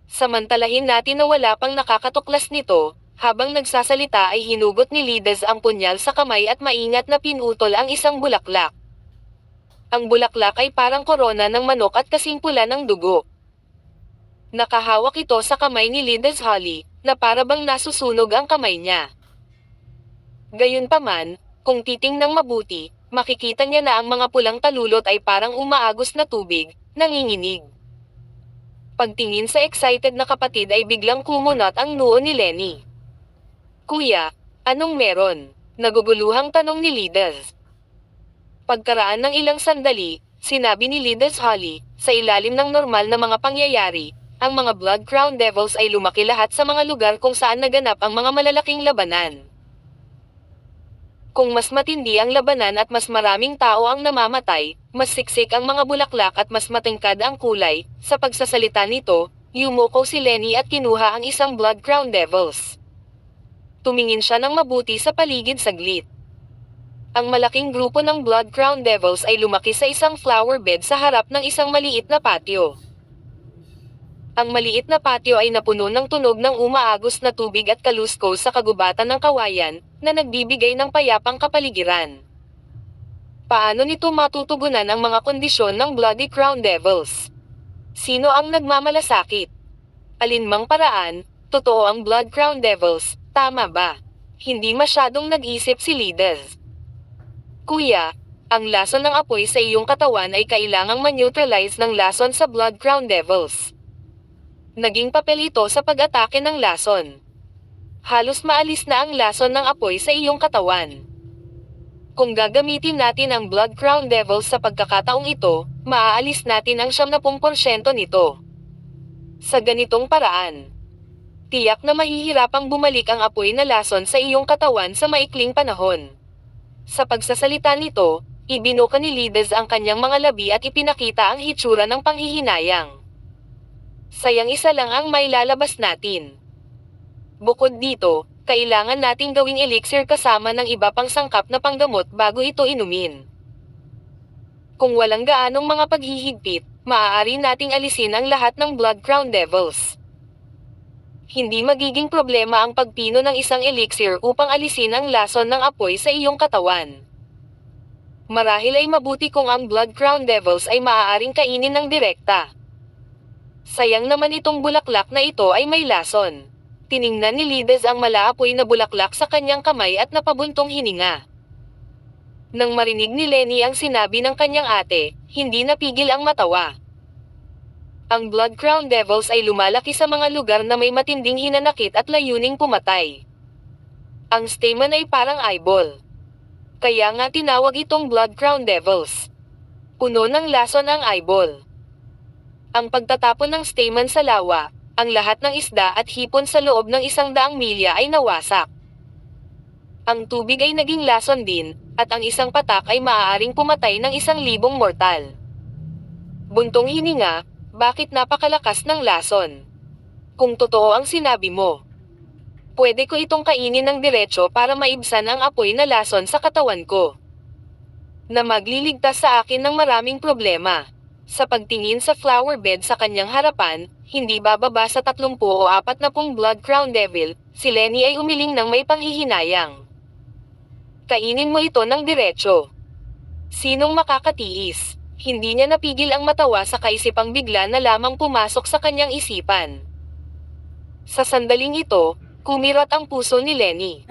Samantalahin natin na wala pang nakakatuklas nito, habang nagsasalita ay hinugot ni Lides ang punyal sa kamay at maingat na pinutol ang isang bulaklak. Ang bulaklak ay parang korona ng manok at kasing pula ng dugo. Nakahawak ito sa kamay ni Lides Holly, na parabang nasusunog ang kamay niya. Gayunpaman, kung titingnang mabuti, makikita niya na ang mga pulang talulot ay parang umaagos na tubig, nanginginig. Pagtingin sa excited na kapatid ay biglang kumunot ang noo ni Lenny. Kuya, anong meron? Naguguluhang tanong ni Lides. Pagkaraan ng ilang sandali, sinabi ni Lides Holly, sa ilalim ng normal na mga pangyayari, ang mga Blood Crown Devils ay lumaki lahat sa mga lugar kung saan naganap ang mga malalaking labanan. Kung mas matindi ang labanan at mas maraming tao ang namamatay, mas siksik ang mga bulaklak at mas matingkad ang kulay. Sa pagsasalita nito, yumuko si Lenny at kinuha ang isang Blood Crown Devils. Tumingin siya ng mabuti sa paligid saglit. Ang malaking grupo ng Blood Crown Devils ay lumaki sa isang flower bed sa harap ng isang maliit na patio. Ang maliit na patio ay napuno ng tunog ng umaagos na tubig at kaluskos sa kagubatan ng kawayan, na nagbibigay ng payapang kapaligiran. Paano nito matutugunan ang mga kondisyon ng Bloody Crown Devils? Sino ang nagmamalasakit? Alinmang paraan, totoo ang Blood Crown Devils, tama ba? Hindi masyadong nag-isip si Lides. Kuya, ang lason ng apoy sa iyong katawan ay kailangang ma-neutralize ng lason sa Blood Crown Devils. Naging papel ito sa pag-atake ng lason. Halos maalis na ang lason ng apoy sa iyong katawan. Kung gagamitin natin ang Blood Crown Devils sa pagkakataong ito, maaalis natin ang 70% nito. Sa ganitong paraan, tiyak na mahihirapang bumalik ang apoy na lason sa iyong katawan sa maikling panahon. Sa pagsasalita nito, ibinuka ni Lides ang kanyang mga labi at ipinakita ang hitsura ng panghihinayang. Sayang isa lang ang may lalabas natin. Bukod dito, kailangan nating gawing elixir kasama ng iba pang sangkap na panggamot bago ito inumin. Kung walang gaanong mga paghihigpit, maaari nating alisin ang lahat ng Blood Crown Devils. Hindi magiging problema ang pagpino ng isang elixir upang alisin ang lason ng apoy sa iyong katawan. Marahil ay mabuti kung ang Blood Crown Devils ay maaaring kainin ng direkta. Sayang naman itong bulaklak na ito ay may lason. Tiningnan ni Lides ang malaapoy na bulaklak sa kanyang kamay at napabuntong hininga. Nang marinig ni Lenny ang sinabi ng kanyang ate, hindi napigil ang matawa. Ang Blood Crown Devils ay lumalaki sa mga lugar na may matinding hinanakit at layuning pumatay. Ang stamen ay parang eyeball. Kaya nga tinawag itong Blood Crown Devils. Puno ng lason ang eyeball. Ang pagtatapon ng stamen sa lawa, ang lahat ng isda at hipon sa loob ng 100 milya ay nawasak. Ang tubig ay naging lason din, at ang isang patak ay maaaring pumatay ng 1,000 mortal. Buntong hininga, bakit napakalakas ng lason? Kung totoo ang sinabi mo, pwede ko itong kainin ng diretso para maibsan ang apoy na lason sa katawan ko. Na magliligtas sa akin ng maraming problema. Sa pagtingin sa flower bed sa kanyang harapan, hindi bababa sa 30 o 40 Blood Crown Devil, si Lenny ay umiling ng may panghihinayang. Kainin mo ito ng diretso. Sinong makakatiis? Hindi niya napigil ang matawa sa kaisipang bigla na lamang pumasok sa kanyang isipan. Sa sandaling ito, kumirat ang puso ni Lenny.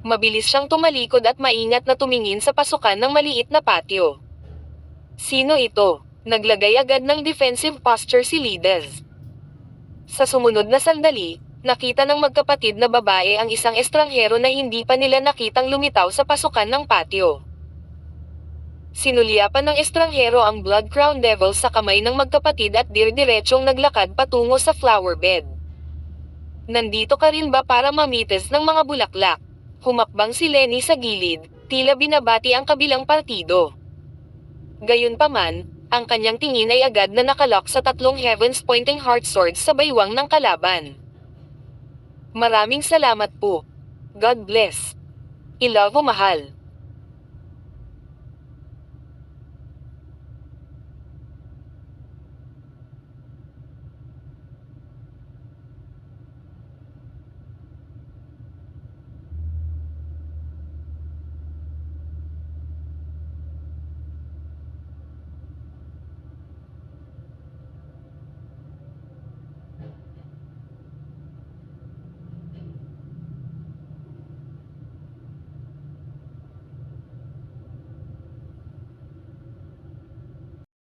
Mabilis siyang tumalikod at maingat na tumingin sa pasukan ng maliit na patio. Sino ito? Naglagay agad ng defensive posture si Lides. Sa sumunod na sandali, nakita ng magkapatid na babae ang isang estranghero na hindi pa nila nakitang lumitaw sa pasukan ng patio. Sinulyapan ng estranghero ang Blood Crown Devil sa kamay ng magkapatid at dir-diretsyong naglakad patungo sa flower bed. Nandito ka rin ba para mamites ng mga bulaklak? Humakbang si Lenny sa gilid, tila binabati ang kabilang partido. Gayunpaman, ang kanyang tingin ay agad na nakalock sa 3 Heaven's Pointing Heart Swords sa baywang ng kalaban. Maraming salamat po. God bless. I love o mahal.